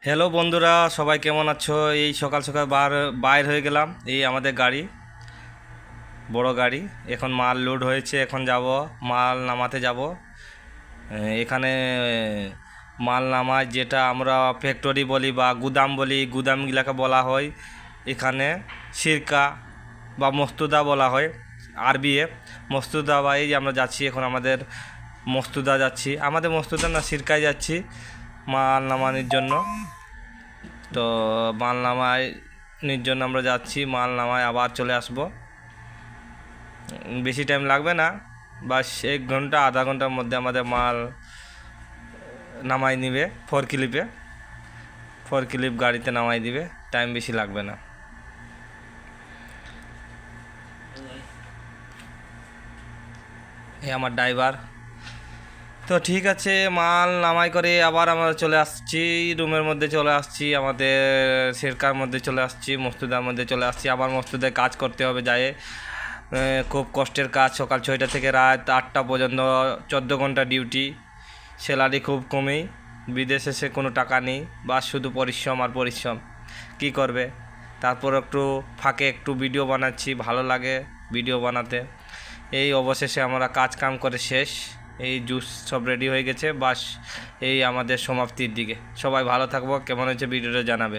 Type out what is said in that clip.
Hello বন্ধুরা, সবাই কেমন আছো? এই সকাল সকাল বাইর হয়ে গেলাম। এই আমাদের গাড়ি, বড় গাড়ি। এখন মাল লোড হয়েছে, এখন যাব মাল নামাতে যাব। এখানে মাল নামায়, যেটা আমরা ফ্যাক্টরি বলি বা গুদাম বলি, গুদামগুলাকে বলা হয় এখানে সিরকা বা মস্তুদা বলা হয়। আরবিএফ মস্তুদা, বা এই যে আমরা যাচ্ছি এখন আমাদের মস্তুদা যাচ্ছি, আমাদের মস্তুদা না সিরকায় যাচ্ছি মাল নামানোর জন্য। তো মাল নামানোর জন্য আমরা যাচ্ছি, মাল নামায় আবার চলে আসব। বেশি টাইম লাগবে না, বাস 1 ঘন্টা আধা ঘন্টার মধ্যে আমাদের মাল নামাই নিবে। ফোর ক্লিপ গাড়িতে নামাই দিবে, টাইম বেশি লাগবে না। এই আমার ড্রাইভার। তো ঠিক আছে, মাল নামাই করে আবার আমরা চলে আসছি, রুমের মধ্যে চলে আসছি, আমাদের শেরকার মধ্যে চলে আসছি, মস্তুদার মধ্যে চলে আসছি। আবার মস্তুদায় কাজ করতে হবে যায়। খুব কষ্টের কাজ, সকাল 6টা থেকে রাত 8টা পর্যন্ত, 14 ঘন্টা ডিউটি। স্যালারি খুব কমেই, বিদেশে সে কোনো টাকা নেই, বাস শুধু পরিশ্রম আর পরিশ্রম। কি করবে? তারপর একটু ফাঁকে একটু ভিডিও বানাচ্ছি, ভালো লাগে ভিডিও বানাতে। এই অবশেষে আমরা কাজ কাম করে শেষ, এই জুস সব রেডি হয়ে গেছে, বাস এই আমাদের সমাপ্তির দিকে। সবাই ভালো থাকবো, কেমন হয়েছে ভিডিওটা জানাবে।